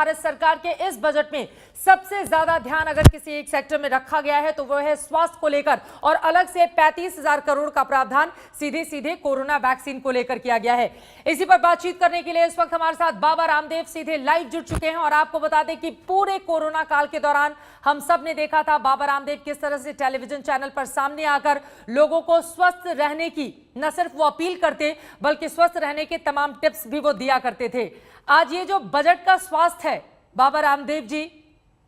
भारत सरकार के इस बजट में सबसे ज्यादा ध्यान अगर किसी एक सेक्टर में रखा गया है तो वो है स्वास्थ्य को लेकर, और अलग से 35,000 करोड़ का प्रावधान सीधे सीधे कोरोना वैक्सीन को लेकर किया गया है। इसी पर बातचीत करने के लिए इस वक्त हमारे साथ बाबा रामदेव सीधे लाइव जुड़ चुके हैं। और आपको बता दें कि पूरे कोरोना काल के दौरान हम सब ने देखा था बाबा रामदेव किस तरह से टेलीविजन चैनल पर सामने आकर लोगों को स्वस्थ रहने की न सिर्फ वो अपील करते बल्कि स्वस्थ रहने के तमाम टिप्स भी वो दिया करते थे। आज ये जो बजट का स्वास्थ्य है, बाबा रामदेव जी,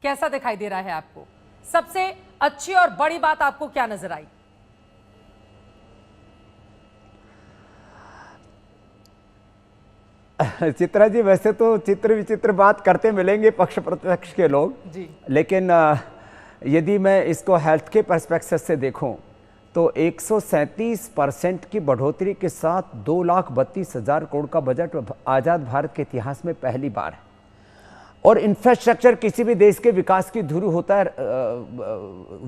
कैसा दिखाई दे रहा है आपको? सबसे अच्छी और बड़ी बात आपको क्या नजर आई? चित्रा जी, वैसे तो चित्र विचित्र बात करते मिलेंगे पक्ष प्रतिपक्ष के लोग जी, लेकिन यदि मैं इसको हेल्थ के पर्सपेक्टिव से देखूं तो 137% की बढ़ोतरी के साथ 2,32,000 करोड़ का बजट आज़ाद भारत के इतिहास में पहली बार है। और इंफ्रास्ट्रक्चर किसी भी देश के विकास की धुरी होता है,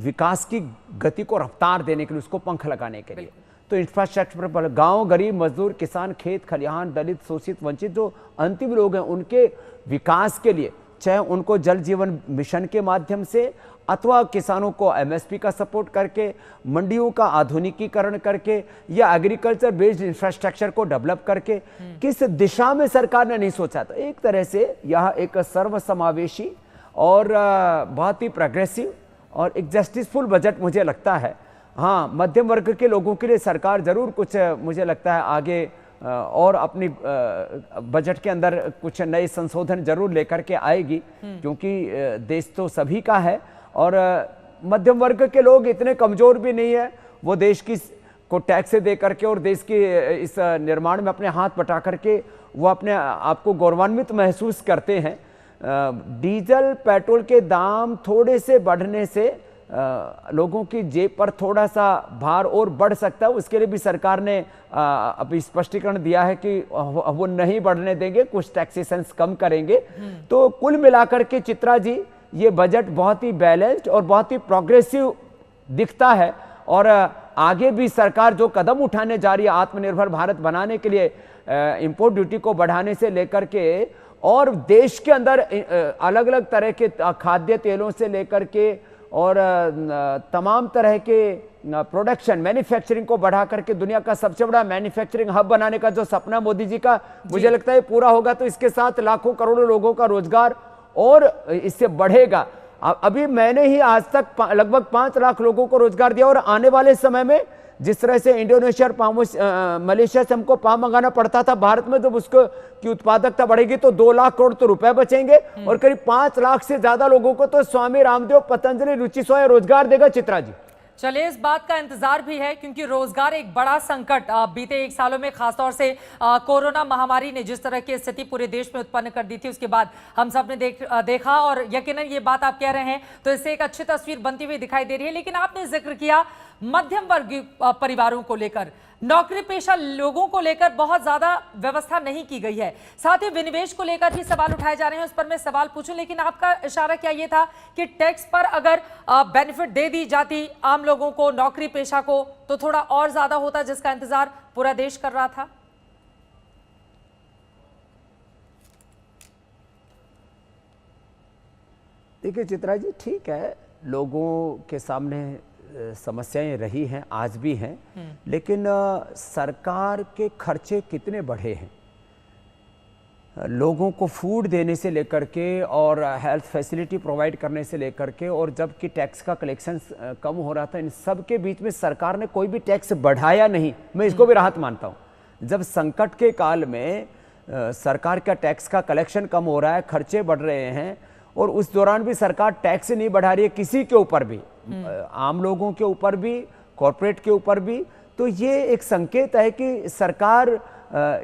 विकास की गति को रफ्तार देने के लिए, उसको पंख लगाने के लिए। तो इंफ्रास्ट्रक्चर पर गांव, गरीब, मजदूर, किसान, खेत खलिहान, दलित, शोषित, वंचित जो अंतिम लोग हैं उनके विकास के लिए, चाहे उनको जल जीवन मिशन के माध्यम से अथवा किसानों को एमएसपी का सपोर्ट करके, मंडियों का आधुनिकीकरण करके या एग्रीकल्चर बेस्ड इंफ्रास्ट्रक्चर को डेवलप करके, किस दिशा में सरकार ने नहीं सोचा। तो एक तरह से यह एक सर्वसमावेशी और बहुत ही प्रोग्रेसिव और एक जस्टिसफुल बजट मुझे लगता है। हाँ, मध्यम वर्ग के लोगों के लिए सरकार जरूर कुछ, मुझे लगता है आगे और अपनी बजट के अंदर कुछ नए संशोधन जरूर लेकर के आएगी, क्योंकि देश तो सभी का है और मध्यम वर्ग के लोग इतने कमजोर भी नहीं है, वो देश की को टैक्स दे करके और देश के इस निर्माण में अपने हाथ बटा करके वो अपने आप को गौरवान्वित महसूस करते हैं। डीजल पेट्रोल के दाम थोड़े से बढ़ने से लोगों की जेब पर थोड़ा सा भार और बढ़ सकता है, उसके लिए भी सरकार ने अभी स्पष्टीकरण दिया है कि वो नहीं बढ़ने देंगे, कुछ टैक्सेशंस कम करेंगे। तो कुल मिलाकर के चित्रा जी, ये बजट बहुत ही बैलेंस्ड और बहुत ही प्रोग्रेसिव दिखता है। और आगे भी सरकार जो कदम उठाने जा रही है आत्मनिर्भर भारत बनाने के लिए, इंपोर्ट ड्यूटी को बढ़ाने से लेकर के और देश के अंदर अलग अलग तरह के खाद्य तेलों से लेकर के और तमाम तरह के प्रोडक्शन मैन्युफैक्चरिंग को बढ़ा करके दुनिया का सबसे बड़ा मैन्युफैक्चरिंग हब बनाने का जो सपना मोदी जी का, मुझे लगता है पूरा होगा। तो इसके साथ लाखों करोड़ों लोगों का रोजगार और इससे बढ़ेगा। अभी मैंने ही आज तक लगभग 5 लाख लोगों को रोजगार दिया और आने वाले समय में जिस तरह से इंडोनेशिया और मलेशिया से हमको पाम मंगाना पड़ता था, भारत में जब उसको की उत्पादकता बढ़ेगी तो 2 लाख करोड़ तो रुपए बचेंगे और करीब 5 लाख से ज्यादा लोगों को तो स्वामी रामदेव, पतंजलि, रुचि सोया रोजगार देगा। चित्रा जी, चलिए, इस बात का इंतजार भी है क्योंकि रोजगार एक बड़ा संकट बीते 1 सालों में खासतौर से कोरोना महामारी ने जिस तरह की स्थिति पूरे देश में उत्पन्न कर दी थी, उसके बाद हम सब ने देखा और यकीनन ये बात आप कह रहे हैं तो इससे एक अच्छी तस्वीर बनती हुई दिखाई दे रही है। लेकिन आपने जिक्र किया मध्यम वर्गीय परिवारों को लेकर, नौकरी पेशा लोगों को लेकर बहुत ज्यादा व्यवस्था नहीं की गई है, साथ ही विनिवेश को लेकर भी सवाल उठाए जा रहे हैं। उस पर मैं सवाल पूछूं, लेकिन आपका इशारा क्या ये था कि टैक्स पर अगर बेनिफिट दे दी जाती आम लोगों को, नौकरी पेशा को, तो थोड़ा और ज्यादा होता, जिसका इंतजार पूरा देश कर रहा था? देखिए चित्रा जी, ठीक है, लोगों के सामने समस्याएं रही हैं, आज भी हैं, लेकिन सरकार के खर्चे कितने बढ़े हैं। लोगों को फूड देने से लेकर के और हेल्थ फैसिलिटी प्रोवाइड करने से लेकर के, और जबकि टैक्स का कलेक्शन कम हो रहा था, इन सब के बीच में सरकार ने कोई भी टैक्स बढ़ाया नहीं। मैं इसको भी राहत मानता हूँ। जब संकट के काल में सरकार का टैक्स का कलेक्शन कम हो रहा है, खर्चे बढ़ रहे हैं और उस दौरान भी सरकार टैक्स नहीं बढ़ा रही है किसी के ऊपर भी, आम लोगों के ऊपर भी, कॉरपोरेट के ऊपर भी, तो ये एक संकेत है कि सरकार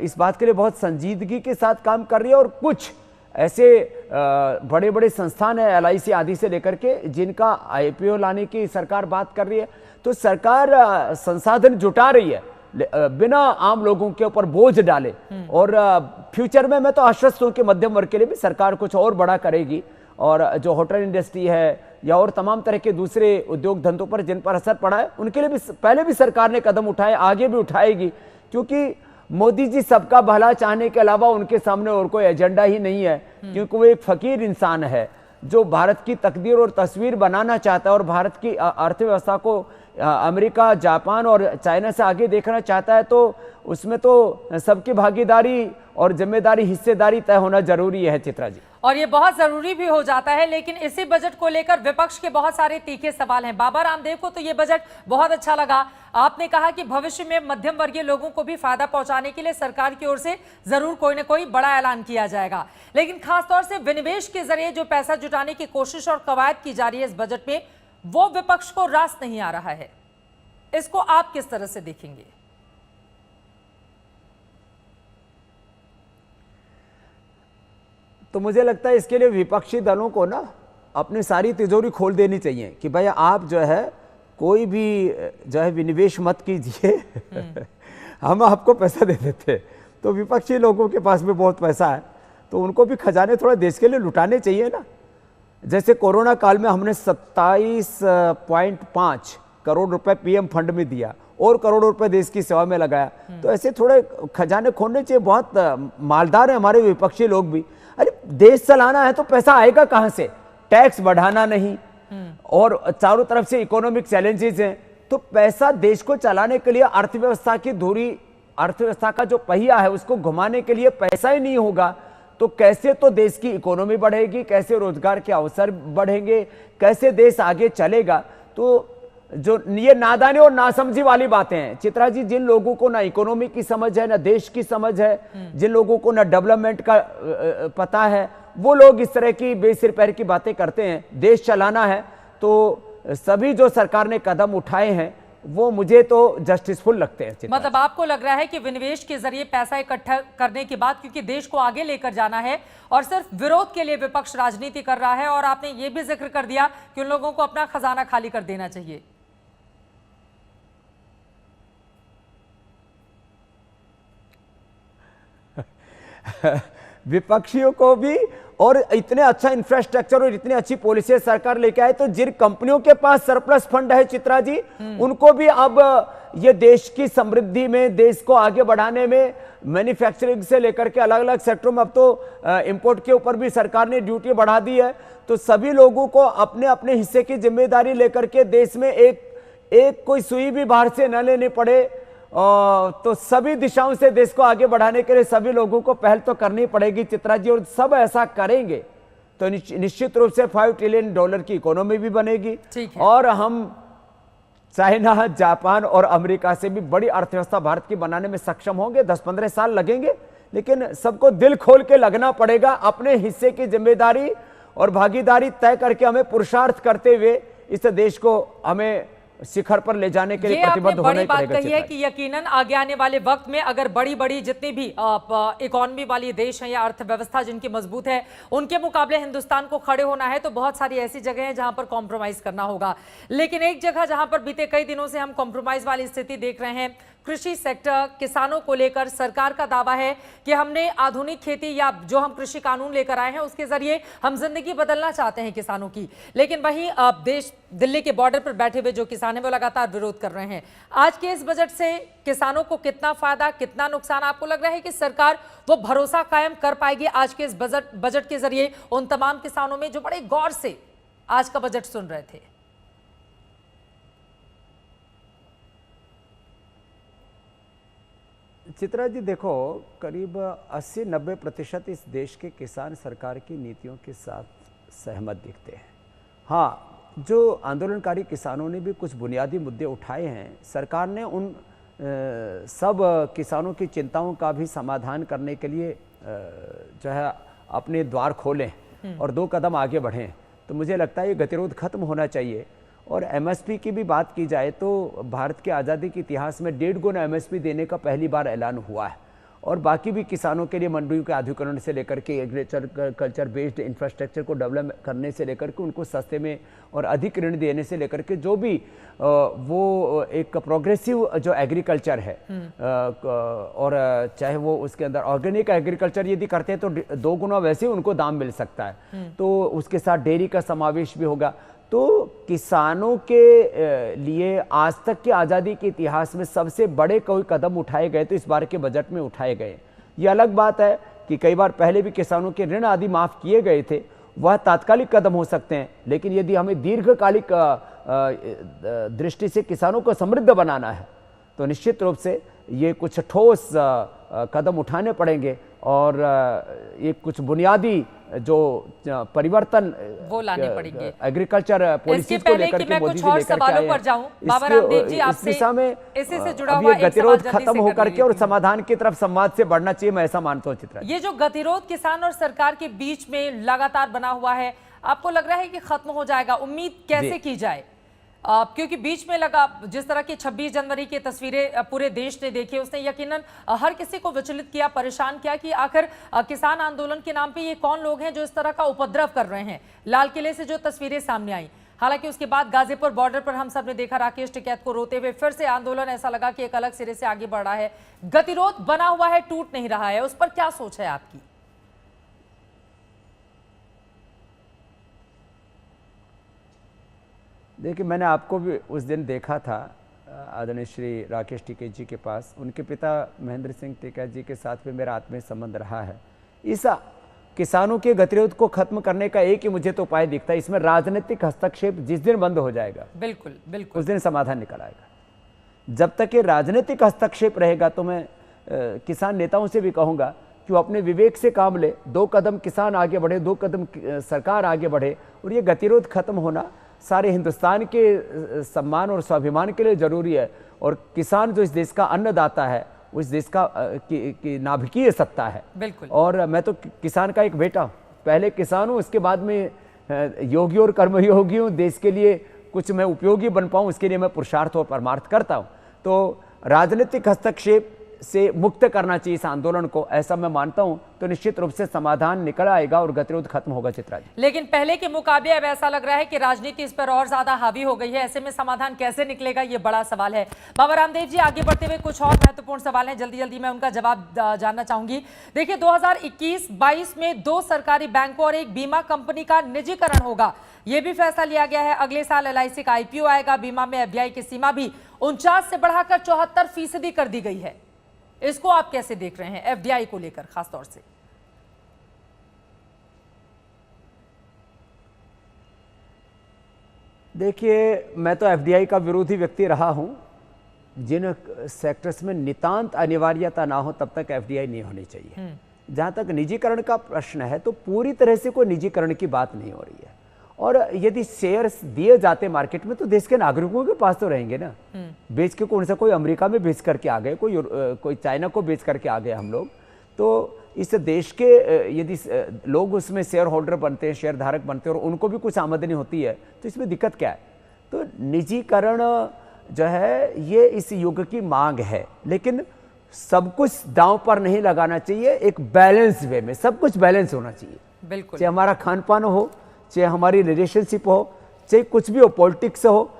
इस बात के लिए बहुत संजीदगी के साथ काम कर रही है। और कुछ ऐसे बड़े बड़े संस्थान है, LIC आदि से लेकर के, जिनका IPO लाने की सरकार बात कर रही है। तो सरकार संसाधन जुटा रही है बिना आम लोगों के ऊपर बोझ डाले। और फ्यूचर में मैं तो आश्वस्त हूं कि मध्यम वर्ग के लिए भी सरकार कुछ और बड़ा करेगी, और जो होटल इंडस्ट्री है या और तमाम तरह के दूसरे उद्योग धंधों पर जिन पर असर पड़ा है, उनके लिए भी पहले भी सरकार ने कदम उठाए, आगे भी उठाएगी। क्योंकि मोदी जी सबका भला चाहने के अलावा उनके सामने और कोई एजेंडा ही नहीं है, क्योंकि वो एक फकीर इंसान है जो भारत की तकदीर और तस्वीर बनाना चाहता है और भारत की अर्थव्यवस्था को अमेरिका, जापान और चाइना से आगे देखना चाहता है। तो उसमें तो सबकी भागीदारी और जिम्मेदारी, हिस्सेदारी तय होना जरूरी है चित्रा जी। और ये बहुत जरूरी भी हो जाता है। लेकिन इसी बजट को लेकर विपक्ष के बहुत सारे तीखे सवाल हैं। बाबा रामदेव को तो ये बजट बहुत अच्छा लगा। आपने कहा कि भविष्य में मध्यम वर्गीय लोगों को भी फायदा पहुंचाने के लिए सरकार की ओर से जरूर कोई ना कोई बड़ा ऐलान किया जाएगा, लेकिन खासतौर से विनिवेश के जरिए जो पैसा जुटाने की कोशिश और कवायद की जा रही है इस बजट में, वो विपक्ष को रास नहीं आ रहा है। इसको आप किस तरह से देखेंगे? तो मुझे लगता है इसके लिए विपक्षी दलों को ना अपनी सारी तिजोरी खोल देनी चाहिए कि भाई आप जो है कोई भी जो है विनिवेश मत कीजिए हम आपको पैसा दे देते। तो विपक्षी लोगों के पास भी बहुत पैसा है, तो उनको भी खजाने थोड़ा देश के लिए लुटाने चाहिए ना। जैसे कोरोना काल में हमने 27.5 करोड़ रुपए पीएम फंड में दिया और करोड़ों रुपए देश की सेवा में लगाया, तो ऐसे थोड़े खजाने खोलने चाहिए। बहुत मालदार है हमारे विपक्षी लोग भी। अरे देश चलाना है तो पैसा आएगा कहां से? टैक्स बढ़ाना नहीं और चारों तरफ से इकोनॉमिक चैलेंजेस हैं, तो पैसा देश को चलाने के लिए अर्थव्यवस्था की धुरी, अर्थव्यवस्था का जो पहिया है उसको घुमाने के लिए पैसा ही नहीं होगा तो कैसे तो देश की इकोनॉमी बढ़ेगी, कैसे रोजगार के अवसर बढ़ेंगे, कैसे देश आगे चलेगा? तो जो ये नादानी और नासमझी वाली बातें हैं चित्रा जी, जिन लोगों को ना इकोनॉमी की समझ है, ना देश की समझ है, जिन लोगों को ना डेवलपमेंट का पता है, वो लोग इस तरह की बेसिर पैर की बातें करते हैं। देश चलाना है तो सभी जो सरकार ने कदम उठाए हैं वो मुझे तो जस्टिसफुल लगते हैं। मतलब आपको लग रहा है कि विनिवेश के जरिए पैसा इकट्ठा करने की बात, क्योंकि देश को आगे लेकर जाना है और सिर्फ विरोध के लिए विपक्ष राजनीति कर रहा है। और आपने ये भी जिक्र कर दिया कि उन लोगों को अपना खजाना खाली कर देना चाहिए। विपक्षियों को भी, और इतने अच्छा इंफ्रास्ट्रक्चर और इतनी अच्छी पॉलिसी सरकार लेके आए, तो जिन कंपनियों के पास सरप्लस फंड है चित्रा जी, उनको भी अब ये देश की समृद्धि में, देश को आगे बढ़ाने में, मैन्युफैक्चरिंग से लेकर के अलग अलग सेक्टरों में अब तो इंपोर्ट के ऊपर भी सरकार ने ड्यूटी बढ़ा दी है। तो सभी लोगों को अपने अपने हिस्से की जिम्मेदारी लेकर के देश में एक कोई सुई भी बाहर से न लेने पड़े, तो सभी दिशाओं से देश को आगे बढ़ाने के लिए सभी लोगों को पहल तो करनी पड़ेगी चित्रा जी। और सब ऐसा करेंगे तो निश्चित रूप से $5 ट्रिलियन की इकोनॉमी भी बनेगी और हम चाइना, जापान और अमेरिका से भी बड़ी अर्थव्यवस्था भारत की बनाने में सक्षम होंगे। 10-15 साल लगेंगे, लेकिन सबको दिल खोल के लगना पड़ेगा। अपने हिस्से की जिम्मेदारी और भागीदारी तय करके हमें पुरुषार्थ करते हुए इस देश को हमें शिखर पर ले जाने के लिए प्रतिबद्ध होना ही पड़ेगा। कही है कि यकीनन आगे आने वाले वक्त में अगर बड़ी जितनी भी इकोनॉमी वाली देश हैं या अर्थव्यवस्था जिनकी मजबूत है, उनके मुकाबले हिंदुस्तान को खड़े होना है तो बहुत सारी ऐसी जगह हैं जहां पर कॉम्प्रोमाइज करना होगा। लेकिन एक जगह जहां पर बीते कई दिनों से हम कॉम्प्रोमाइज वाली स्थिति देख रहे हैं, कृषि सेक्टर, किसानों को लेकर सरकार का दावा है कि हमने आधुनिक खेती या जो हम कृषि कानून लेकर आए हैं उसके जरिए हम जिंदगी बदलना चाहते हैं किसानों की। लेकिन वहीं देश दिल्ली के बॉर्डर पर बैठे हुए जो किसान हैं वो लगातार विरोध कर रहे हैं। आज के इस बजट से किसानों को कितना फायदा, कितना नुकसान आपको लग रहा है कि सरकार वो भरोसा कायम कर पाएगी आज के इस बजट के जरिए उन तमाम किसानों में जो बड़े गौर से आज का बजट सुन रहे थे? चित्रा जी देखो, करीब 80-90% इस देश के किसान सरकार की नीतियों के साथ सहमत दिखते हैं। हाँ, जो आंदोलनकारी किसानों ने भी कुछ बुनियादी मुद्दे उठाए हैं, सरकार ने उन सब किसानों की चिंताओं का भी समाधान करने के लिए जो है अपने द्वार खोले और 2 कदम आगे बढ़े। तो मुझे लगता है ये गतिरोध खत्म होना चाहिए। और एमएसपी की भी बात की जाए तो भारत के आज़ादी के इतिहास में 1.5 गुना एमएसपी देने का पहली बार ऐलान हुआ है। और बाकी भी किसानों के लिए मंडियों के आधुनिकीकरण से लेकर के एग्रीकल्चर बेस्ड इंफ्रास्ट्रक्चर को डेवलप करने से लेकर के उनको सस्ते में और अधिक ऋण देने से लेकर के जो भी वो एक प्रोग्रेसिव जो एग्रीकल्चर है, और चाहे वो उसके अंदर ऑर्गेनिक एग्रीकल्चर यदि करते हैं तो 2 गुना वैसे ही उनको दाम मिल सकता है। तो उसके साथ डेयरी का समावेश भी होगा। तो किसानों के लिए आज तक की आज़ादी के इतिहास में सबसे बड़े कोई कदम उठाए गए तो इस बार के बजट में उठाए गए। ये अलग बात है कि कई बार पहले भी किसानों के ऋण आदि माफ़ किए गए थे, वह तात्कालिक कदम हो सकते हैं, लेकिन यदि हमें दीर्घकालिक दृष्टि से किसानों को समृद्ध बनाना है तो निश्चित रूप से ये कुछ ठोस कदम उठाने पड़ेंगे और ये कुछ बुनियादी जो परिवर्तन वो लाने पड़ेंगे एग्रीकल्चर पॉलिसीज को लेकर के मोदी जी लेकर के आए हैं। बाबा रामदेव जी, इस दिशा में इसी से जुड़ा अब हुआ ये गतिरोध खत्म होकर के और समाधान की तरफ संवाद से बढ़ना चाहिए, मैं ऐसा मानता हूँ। चित्रा, ये जो गतिरोध किसान और सरकार के बीच में लगातार बना हुआ है, आपको लग रहा है कि खत्म हो जाएगा? उम्मीद कैसे की जाए? क्योंकि बीच में लगा, जिस तरह की 26 जनवरी की तस्वीरें पूरे देश ने देखी, उसने यकीनन हर किसी को विचलित किया, परेशान किया कि आखिर किसान आंदोलन के नाम पे ये कौन लोग हैं जो इस तरह का उपद्रव कर रहे हैं। लाल किले से जो तस्वीरें सामने आई, हालांकि उसके बाद गाजीपुर बॉर्डर पर हम सब ने देखा राकेश टिकैत को रोते हुए, फिर से आंदोलन ऐसा लगा कि एक अलग सिरे से आगे बढ़ रहा है। गतिरोध बना हुआ है, टूट नहीं रहा है, उस पर क्या सोच है आपकी? देखिए, मैंने आपको भी उस दिन देखा था आदरणीय श्री राकेश टिकैत जी के पास। उनके पिता महेंद्र सिंह टिकैत जी के साथ भी मेरा आत्मीय संबंध रहा है। इस किसानों के गतिरोध को खत्म करने का एक ही मुझे तो उपाय दिखता है, इसमें राजनीतिक हस्तक्षेप जिस दिन बंद हो जाएगा, बिल्कुल बिल्कुल, उस दिन समाधान निकल आएगा। जब तक ये राजनीतिक हस्तक्षेप रहेगा तो मैं किसान नेताओं से भी कहूँगा कि वो अपने विवेक से काम ले। 2 कदम किसान आगे बढ़े, 2 कदम सरकार आगे बढ़े, और ये गतिरोध खत्म होना सारे हिंदुस्तान के सम्मान और स्वाभिमान के लिए जरूरी है। और किसान जो इस देश का अन्नदाता है, उस देश का की नाभिकीय सत्ता है। बिल्कुल। और मैं तो किसान का एक बेटा हूँ, पहले किसान हूँ, उसके बाद में योगी और कर्मयोगी हूँ। देश के लिए कुछ मैं उपयोगी बन पाऊँ, उसके लिए मैं पुरुषार्थ और परमार्थ करता हूँ। तो राजनीतिक हस्तक्षेप से मुक्त करना चाहिए इस आंदोलन को, ऐसा मैं मानता हूं। तो निश्चित रूप से समाधान निकल आएगा और गतिरोध खत्म होगा। चित्रा जी, लेकिन पहले के मुकाबले अब ऐसा लग रहा है कि राजनीति इस पर और ज्यादा हावी हो गई है। ऐसे में समाधान कैसे निकलेगा, ये बड़ा सवाल है। बाबा रामदेव जी, आगे बढ़ते हुए कुछ और महत्वपूर्ण सवाल हैं, जल्दी जल्दी मैं उनका जवाब जानना चाहूंगी। देखिए, 2021-22 में 2 सरकारी बैंकों और एक बीमा कंपनी का निजीकरण होगा, यह भी फैसला लिया गया है। अगले साल LIC का IPO आएगा। बीमा में FDI की सीमा भी 49 से बढ़ाकर 74% कर दी गई है। इसको आप कैसे देख रहे हैं, FDI को लेकर खासतौर से? देखिए, मैं तो FDI का विरोधी व्यक्ति रहा हूं। जिन सेक्टर्स में नितांत अनिवार्यता ना हो तब तक FDI नहीं होनी चाहिए। जहां तक निजीकरण का प्रश्न है तो पूरी तरह से कोई निजीकरण की बात नहीं हो रही है। और यदि शेयर्स दिए जाते मार्केट में तो देश के नागरिकों के पास तो रहेंगे ना। बेच के कौन सा, कोई अमेरिका में बेच करके आ गए, कोई चाइना को बेच करके आ गए हम लोग। तो इस देश के यदि लोग उसमें शेयर होल्डर बनते हैं, शेयर धारक बनते हैं और उनको भी कुछ आमदनी होती है, तो इसमें दिक्कत क्या है? तो निजीकरण जो है ये इस युग की मांग है, लेकिन सब कुछ दांव पर नहीं लगाना चाहिए। एक बैलेंस वे में सब कुछ बैलेंस होना चाहिए। बिल्कुल, चाहे हमारा खान पान हो, चाहे हमारी रिलेशनशिप हो, चाहे कुछ भी हो, पॉलिटिक्स हो,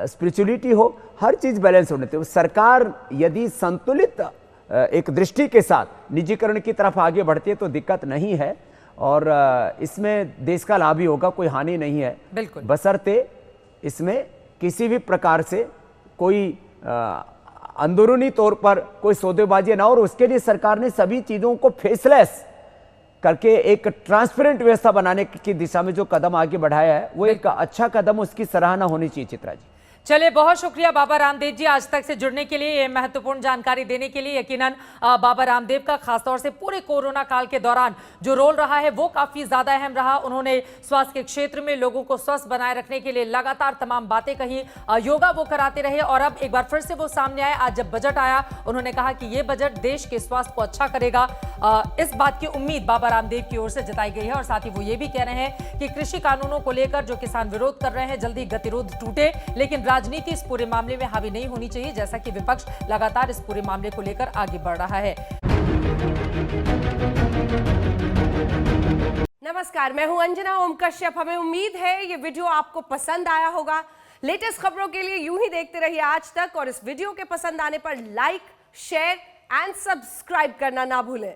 स्पिरिचुअलिटी हो, हर चीज बैलेंस होने चाहिए। सरकार यदि संतुलित एक दृष्टि के साथ निजीकरण की तरफ आगे बढ़ती है तो दिक्कत नहीं है, और इसमें देश का लाभ ही होगा, कोई हानि नहीं है। बिल्कुल, बशर्ते इसमें किसी भी प्रकार से कोई अंदरूनी तौर पर कोई सौदेबाजी ना हो। और उसके लिए सरकार ने सभी चीजों को फेसलेस करके एक ट्रांसपेरेंट व्यवस्था बनाने की दिशा में जो कदम आगे बढ़ाया है वो एक अच्छा कदम, उसकी सराहना होनी चाहिए। चित्रा जी, चलिए, बहुत शुक्रिया बाबा रामदेव जी आज तक से जुड़ने के लिए, ये महत्वपूर्ण जानकारी देने के लिए। यकीनन बाबा रामदेव का खासतौर से पूरे कोरोना काल के दौरान जो रोल रहा है वो काफी ज्यादा अहम रहा। उन्होंने स्वास्थ्य के क्षेत्र में लोगों को स्वस्थ बनाए रखने के लिए लगातार तमाम बातें कही, योगा वो कराते रहे, और अब एक बार फिर से वो सामने आए। आज जब बजट आया, उन्होंने कहा कि ये बजट देश के स्वास्थ्य को अच्छा करेगा। इस बात की उम्मीद बाबा रामदेव की ओर से जताई गई है। और साथ ही वो ये भी कह रहे हैं कि कृषि कानूनों को लेकर जो किसान विरोध कर रहे हैं, जल्दी गतिरोध टूटे, लेकिन राजनीति इस पूरे मामले में हावी नहीं होनी चाहिए, जैसा कि विपक्ष लगातार इस पूरे मामले को लेकर आगे बढ़ रहा है। नमस्कार, मैं हूं अंजना ओम कश्यप। हमें उम्मीद है ये वीडियो आपको पसंद आया होगा। लेटेस्ट खबरों के लिए यूं ही देखते रहिए आज तक, और इस वीडियो के पसंद आने पर लाइक, शेयर एंड सब्सक्राइब करना ना भूलें।